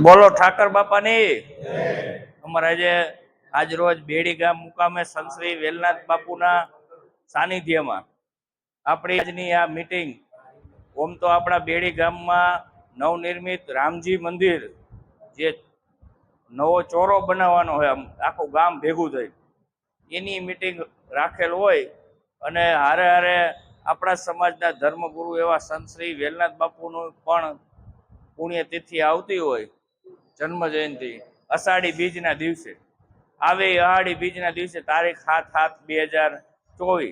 બોલો ઠાકર બાપાની અમારા આજે આજ રોજ બેડી ગામ મુકામે સંત શ્રી વેલનાથ બાપુના સાનિધ્યમાં આપણી આજની આ મીટિંગ ઓમ તો આપણા બેડી ગામમાં નવનિર્મિત રામજી મંદિર જે નવો ચોરો બનાવવાનો હોય આખું ગામ ભેગું થઈ એની મીટિંગ રાખેલ હોય અને હારે હારે આપણા સમાજના ધર્મગુરુ એવા સંત શ્રી વેલનાથ બાપુનું પણ પુણ્યતિથિ આવતી હોય જન્મ જયંતિ અષાઢી બીજના દિવસે આવે અષાઢી બીજના દિવસે તારીખ 7/7/2024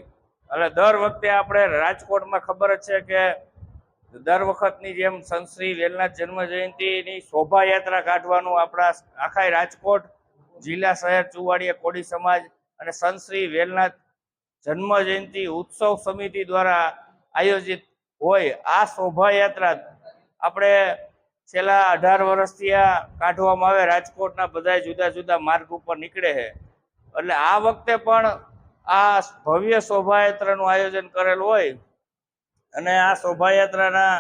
એટલે દર વખતે આપણે રાજકોટમાં ખબર જ છે કે દર વખતની જેમ સંત શ્રી વેલનાથ જન્મ જયંતિની શોભાયાત્રા કાઢવાનું આપણા આખા રાજકોટ જિલ્લા શહેર ચુવાડીયા કોડી સમાજ અને સંત શ્રી વેલનાથ જન્મ જયંતિ ઉત્સવ સમિતિ દ્વારા આયોજિત હોય આ શોભાયાત્રા આપણે છેલ્લા 18 વર્ષથી આ કાઢવામાં આવે રાજકોટના બધા જુદા જુદા માર્ગ ઉપર નીકળે છે એટલે આ વખતે પણ આ ભવ્ય શોભાયાત્રાનું આયોજન કરેલ હોય અને આ શોભાયાત્રાના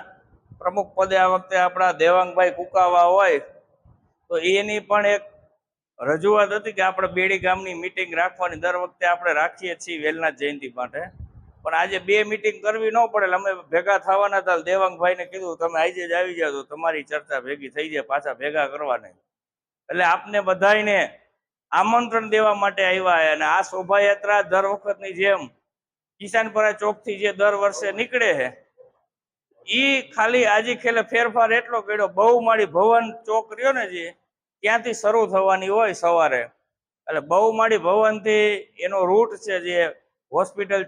પ્રમુખ પદે આ વખતે આપણા દેવાંગભાઈ કુકાવા હોય તો એની પણ એક રજૂઆત હતી કે આપણે બેડી ગામની મીટિંગ રાખવાની દર વખતે આપણે રાખીએ છીએ વેલનાથ જયંતિ માટે પણ આજે 2 મીટિંગ કરવી ન પડે અમે ભેગા થવાના હતા દેવાંગભાઈને કીધું તમે આજે જ આવી જાઓ તો તમારી ચર્ચા ભેગી થઈ જાય પાછા ભેગા કરવાને એટલે આપને બધાને આમંત્રણ દેવા માટે આવ્યા અને આ શોભાયાત્રા દર વખતની જેમ કિસાનપરા ચોકથી જે દર વર્ષે નીકળે છે ઈ ખાલી આજે ખેલે ફેરફાર એટલો કર્યો બહુમાળી ભવન ચોક રહ્યો ને જે ત્યાંથી શરૂ થવાની હોય સવારે એટલે બહુમાળી ભવનથી એનો રૂટ છે જે હોસ્પિટલ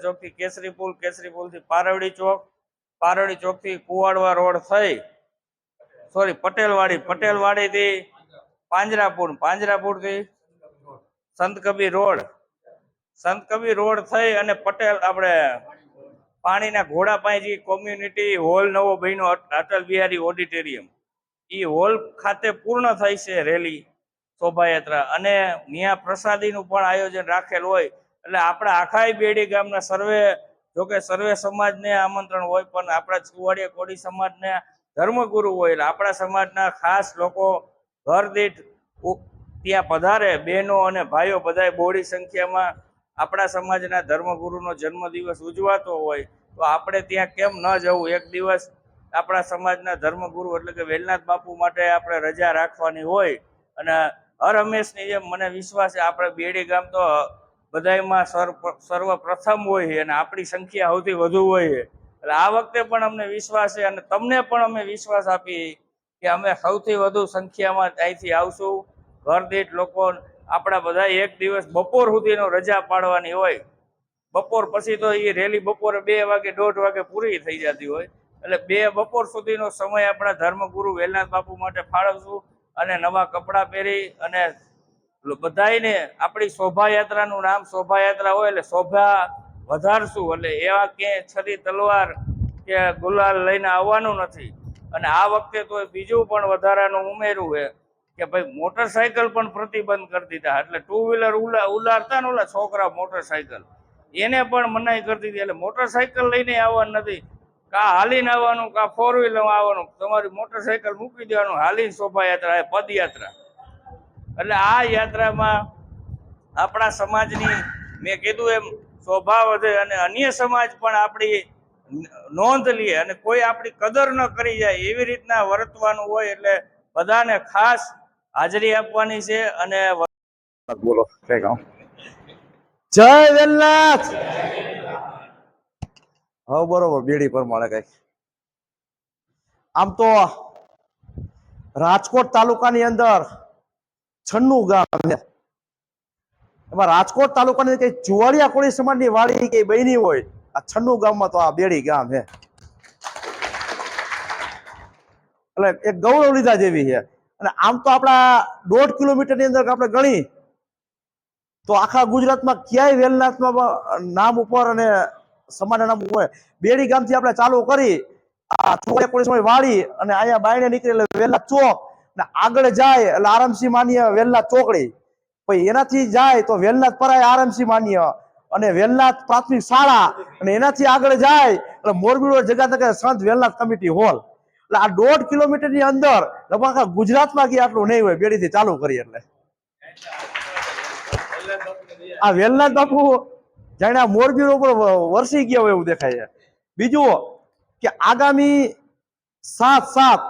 ચોકથી કેસરી પુલથી પારવડી ચોકથી કુવાડવા રોડ થઈ પટેલવાડીથી પાંજરાપુરથી સંત કબીર રોડ થઈ અને પટેલ આપણે પાણીના ઘોડા પાસે જે કોમ્યુનિટી હોલ નવો બન્યો અટલ બિહારી ઓડિટોરિયમ એ હોલ ખાતે પૂર્ણ થઈ છે રેલી શોભાયાત્રા અને ત્યાં પ્રસાદીનું પણ આયોજન રાખેલ હોય એટલે આપણા આખા બેડી ગામના સર્વે સમાજને આમંત્રણ હોય પણ આપણા ચુવાડીયા કોડી સમાજને ધર્મગુરુ હોય એટલે આપણા સમાજના ખાસ લોકો ઘર દીઠ ત્યાં પધારે બહેનો અને ભાઈઓ બધા બહોળી સંખ્યામાં આપણા સમાજના ધર્મગુરુનો જન્મદિવસ ઉજવાતો હોય તો આપણે ત્યાં કેમ ન જવું એક દિવસ આપણા સમાજના ધર્મગુરુ એટલે કે વેલનાથ બાપુ માટે આપણે રજા રાખવાની હોય અને હર હંમેશની જેમ મને વિશ્વાસ છે આપણે બેડી ગામ તો બધામાં સર્વપ્રથમ હોય છે અને આપણી સંખ્યા સૌથી વધુ હોય છે એટલે આ વખતે પણ અમને વિશ્વાસ છે અને તમને પણ અમે વિશ્વાસ આપી કે અમે સૌથી વધુ સંખ્યામાં અહીંથી આવશું ઘર દીઠ લોકો આપણા બધા એક દિવસ બપોર સુધીનો રજા પાડવાની હોય બપોર પછી તો એ રેલી બપોરે 2 વાગે 1:30 વાગે પૂરી થઈ જતી હોય એટલે બપોર સુધીનો સમય આપણા ધર્મગુરુ વેલનાથ બાપુ માટે ફાળવશું અને નવા કપડાં પહેરી અને બધાને આપણી શોભાયાત્રાનું નામ શોભાયાત્રા હોય એટલે શોભા વધારશું એટલે એવા ક્યાંય છરી તલવાર કે ગુલાલ લઈને આવવાનું નથી અને આ વખતે તો બીજું પણ વધારાનું ઉમેર્યું છે કે ભાઈ મોટરસાયકલ પણ પ્રતિબંધ કરી દીધા એટલે 2 વ્હીલર ઉલારતા ને ઓલા છોકરા મોટરસાયકલ એને પણ મનાઈ કરી દીધી એટલે મોટરસાયકલ લઈને આવવાનું નથી કા હાલીને આવવાનું કા 4 વ્હીલર આવવાનું તમારી મોટરસાયકલ મૂકી દેવાનું હાલીને શોભાયાત્રા એ પદયાત્રા એટલે આ યાત્રામાં આપણા સમાજની મેં કીધું એમ શોભા વધે અને અન્ય સમાજ પણ આપણી નોંધ લે અને કોઈ આપણી કદર ન કરી જાય એવી રીતના વર્તવાનું હોય એટલે બધાને ખાસ હાજરી આપવાની છે અને બોલો જય વેલનાથ હા બરોબર બેડી પ્રમાણે કઈ આમ તો રાજકોટ તાલુકાની અંદર 96 ગામ છે એમાં રાજકોટ તાલુકાની કઈ ચુવાડીયા કોળી સમાજની વાડી કઈ બની હોય આ 96 ગામમાં તો આ બેડી ગામ છે એટલે એક ગૌરવ લીધા જેવી છે અને આમ તો આપણા 1.5 કિલોમીટરની અંદર આપણે ગણી તો આખા ગુજરાતમાં ક્યાંય વેલનાથમાં નામ ઉપર અને સમાજના નામ ઉપર બેડી ગામથી આપણે ચાલુ કરી આ ચુવાડીયા વાડી અને અહીંયા બાયણે નીકળે વેલનાથ ચોક ને આગળ જાય એટલે આરામસી માન્ય વેલનાથ ચોકડી પછી એનાથી જાય તો વેલનાથ પરાય આરામસી માન્ય અને વેલનાથ પ્રાથમિક શાળા અને એનાથી આગળ જાય એટલે મોરબી રોડ જગાતકે સંત વેલનાથ કમિટી હોલ એટલે આ 1.5 કિલોમીટરની અંદર લગભગ આખા ગુજરાતમાં કે આટલું નહીં હોય બેડીથી ચાલુ કરી એટલે આ વેલનાથ બાપુ જાણે આ મોરબી ઉપર વરસી ગયા હોય એવું દેખાય છે. બીજું કે આગામી 7/7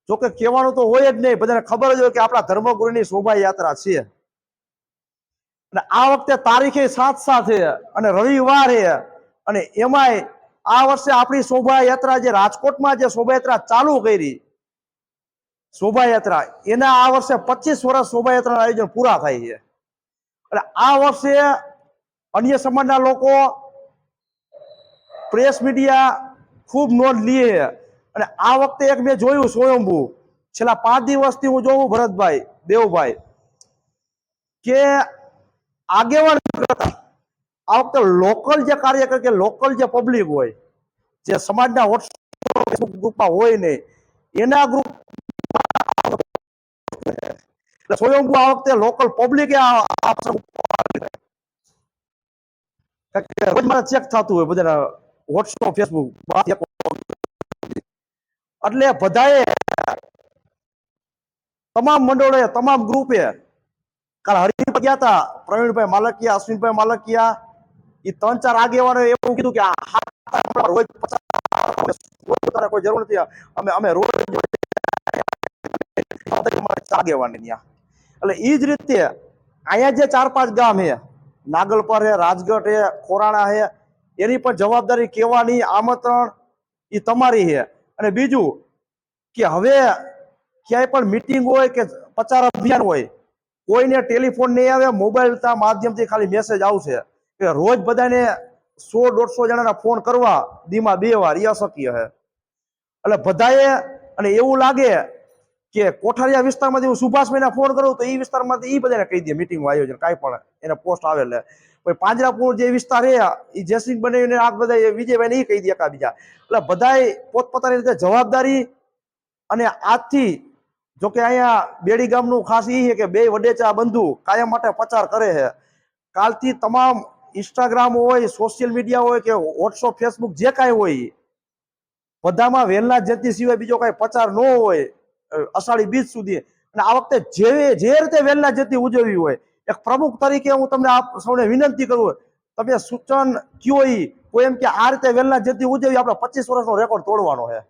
જોકે કહેવાનું તો હોય જ નહીં, બધાને ખબર જ હોય કે આપણા ધર્મગુરુની શોભાયાત્રા છે અને આ વખતે તારીખે 7/7 છે અને રવિવાર છે અને એમાંય આ વર્ષે આપણી શોભાયાત્રા જે રાજકોટમાં જે શોભાયાત્રા ચાલુ કરી શોભાયાત્રા એના આ વર્ષે 25 વર્ષ શોભાયાત્રાના આયોજન પૂરા થાય છે. એટલે આ વર્ષે અન્ય સમાજના લોકો પ્રેસ મીડિયા ખૂબ નોંધ લે અને આ વખતે એક મેં જોયું સ્વયંભૂ છેલ્લા 5 દિવસથી હું જોઉં ભરતભાઈ દેવભાઈ કે આગેવાન કરતા આ વખતે લોકલ જે કાર્યકર કે લોકલ જે પબ્લિક હોય જે સમાજના વોટ્સએપ ગ્રુપમાં હોય નહીં એના ગ્રુપ સ્વયંભૂ આ વખતે લોકલ પબ્લિકે ચેક થતું હોય બધા વોટ્સએપ ફેસબુક એટલે બધાએ તમામ મંડળોએ તમામ ગ્રુપે કાલ હરિપર ગયા હતા પ્રવીણભાઈ માલકિયા અશ્વિનભાઈ માલકિયા એ 3-4 આગેવાનો એવું કીધું કે રોજ 50 કોઈ જરૂર નથી અમે રોજ આગેવાની ત્યાં એટલે એ જ રીતે અહીંયા જે 4-5 ગામ છે નાગલપર હે રાજગઢ હે ખોરાણા હે એની પણ જવાબદારી કહેવાની આમંત્રણ એ તમારી છે. અને બીજું કે હવે ક્યાંય પણ મીટિંગ હોય કે પ્રચાર અભિયાન હોય કોઈને ટેલિફોન નહીં આવે, મોબાઈલના માધ્યમથી ખાલી મેસેજ આવશે કે રોજ બધાને 100-150 જણાના ફોન કરવા દીમાં 2 વાર એ અશક્ય છે. એટલે બધાએ અને એવું લાગે કે કોઠારિયા વિસ્તારમાંથી હું સુભાષભાઈને ફોન કરું તો એ વિસ્તારમાંથી એ બધાને કહી દે મીટિંગનું આયોજન કાંઈ પણ એને પોસ્ટ આવે એટલે કોઈ પાંજરાપુર જે વિસ્તાર છે એ જેસિંગ બનાવીને આ બધા વિજયભાઈને એ કહી દે એકા બીજા એટલે બધાએ પોતપોતાની રીતે જવાબદારી અને આજથી જોકે અહીંયા બેડી ગામનું ખાસ એ છે કે 2 વડેચા બંધુ કાયમ માટે પ્રચાર કરે છે. કાલથી તમામ ઇન્સ્ટાગ્રામ હોય સોશિયલ મીડિયા હોય કે વોટ્સઅપ ફેસબુક જે કાંઈ હોય બધામાં વેલનાથ જયંતિ સિવાય બીજો કાંઈ પ્રચાર ન હોય અષાઢી બીજ સુધી. અને આ વખતે જે રીતે વેલનાથ જયંતિ ઉજવવી હોય એક પ્રમુખ તરીકે હું તમને આપ સૌને વિનંતી કરું તમે સૂચન કયો કોઈ એમ કે આ રીતે વેલનાથ જયંતિ ઉજવવી આપણે 25 વર્ષનો રેકોર્ડ તોડવાનો છે.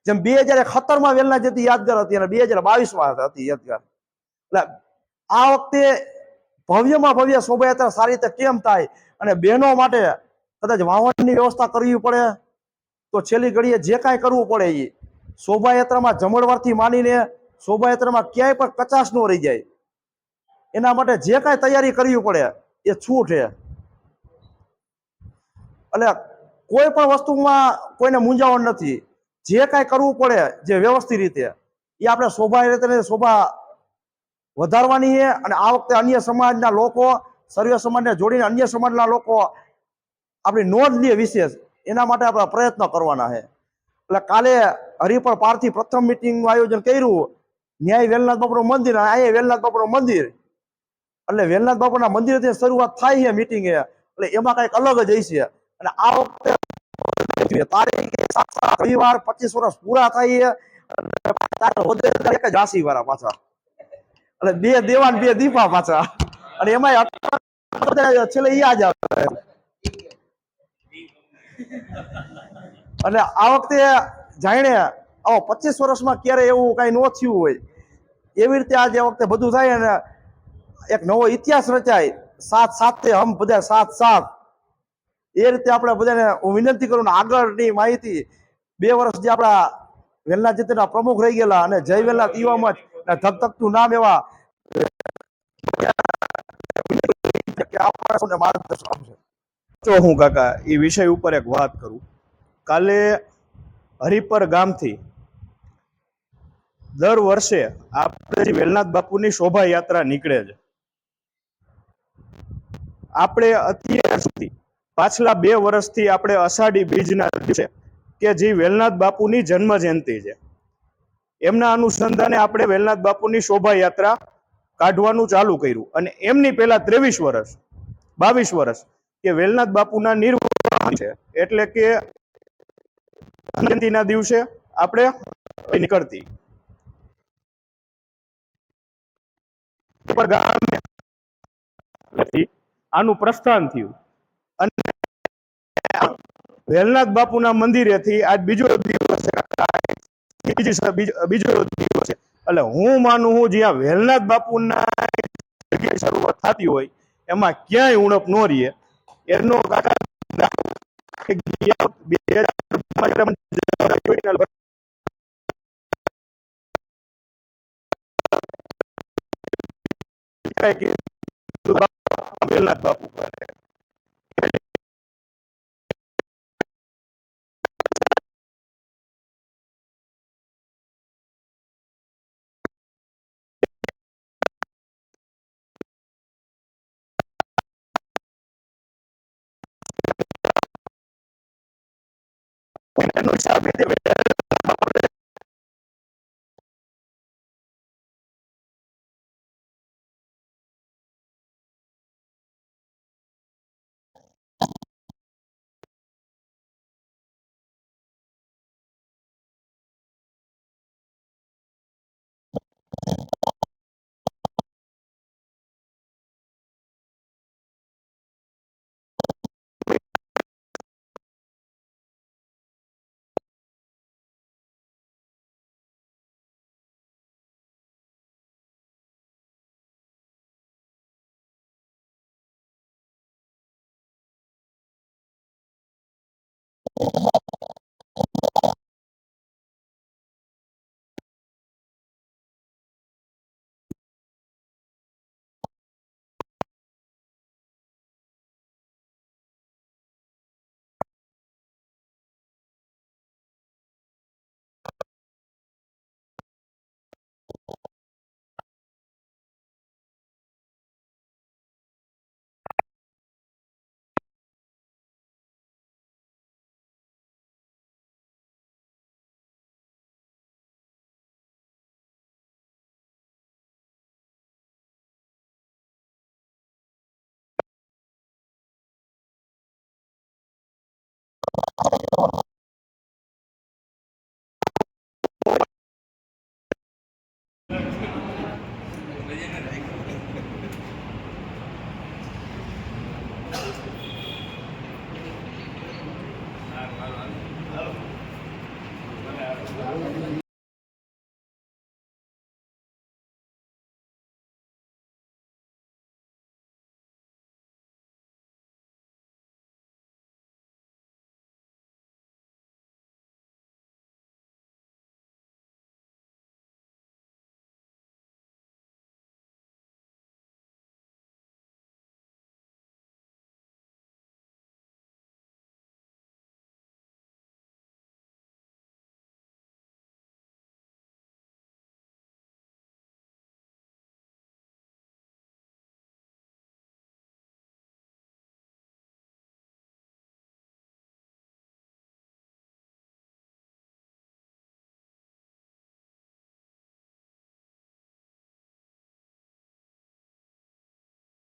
જેમ 2017માં વેલનાથ જયંતિ યાદગાર હતી અને 2022માં હતી યાદગાર. એટલે આ વખતે ભવ્યમાં ભવ્ય શોભાયાત્રા સારી રીતે કેમ થાય અને બહેનો માટે કદાચ વાહનની વ્યવસ્થા કરવી પડે તો છેલ્લી ઘડીએ જે કાંઈ કરવું પડે એ શોભાયાત્રામાં જમણવારથી માંડીને શોભાયાત્રામાં ક્યાંય પણ કચાશ ન રહી જાય એના માટે જે કાંઈ તૈયારી કરવી પડે એ છૂટ છે. એટલે કોઈ પણ વસ્તુમાં કોઈને મૂંઝાવણ નથી. જે કાંઈ કરવું પડે જે વ્યવસ્થિત રીતે એ આપણે શોભાયાત્રાને શોભા વધારવાની છે. અને આ વખતે અન્ય સમાજના લોકો સર્વે સમાજને જોડીને અન્ય સમાજના લોકો આપણી નોંધ લે વિશેષ એના માટે આપણે પ્રયત્ન કરવાના છે. એટલે કાલે હરિપર પારથી પ્રથમ મિટિંગનું આયોજન કર્યું ન્યાય વેલનાથ બાપુનું મંદિર અને અહીંયા વેલનાથ બાપુનું મંદિર એટલે વેલનાથ બાપુના મંદિરથી શરૂઆત થાય છે મિટિંગ એટલે એમાં કંઈક અલગ જ હશે. અને આ વખતે તારીખે રવિવાર 25 વર્ષ પૂરા થાય છે ઝાંસી વાળા પાછા એટલે 2 દેવાન 2 દીપા પાછા અને એમાં છેલ્લે યાદ આવે. અને આ વખતે જાણે 25 વર્ષમાં ક્યારે એવું કઈ ન થયું હોય એવી રીતે આજે વખતે બધું થાય અને એક નવો ઇતિહાસ રચાય 7/7 હમ બધા 7/7 એ રીતે આપણે બધાને હું વિનંતી કરું. આગળની માહિતી 2 વર્ષ જે આપણા વેલનાથ જયંતિના પ્રમુખ રહી ગયેલા અને જય વેલનાથ યુવા મંચ ધગધગતું નામ એવા હું કાકા એ વિષય ઉપર એક વાત કરું. કાલે હરિપર ગામથી દર વર્ષે આપણે વેલનાથ બાપુની શોભાયાત્રા નીકળે છે. આપણે અત્યાર સુધી પાછલા 2 વર્ષથી આપણે અષાઢી બીજના દિવસે કે જે વેલનાથ બાપુની જન્મ જયંતિ છે એમના અનુસંધાને આપણે વેલનાથ બાપુની શોભાયાત્રા કાઢવાનું ચાલુ કર્યું. અને એમની પહેલા 23 વર્ષ 22 વર્ષ કે વેલનાથ બાપુના નિર્વાણ છે એટલે કે જયંતિના દિવસે આપણે નીકળતી પર ગામ આનું પ્રસ્થાન થયું અને વેલનાથ બાપુના મંદિરેથી આજ બીજો દિવસ છે, બીજો દિવસ છે. એટલે હું માનું હું જ્યાં વેલનાથ બાપુના જગ્યાએ શરૂઆત થતી હોય એમાં ક્યાંય ઉણપ ન રહીએ એનો વેલનાથ બાપુ એનો હિસાબ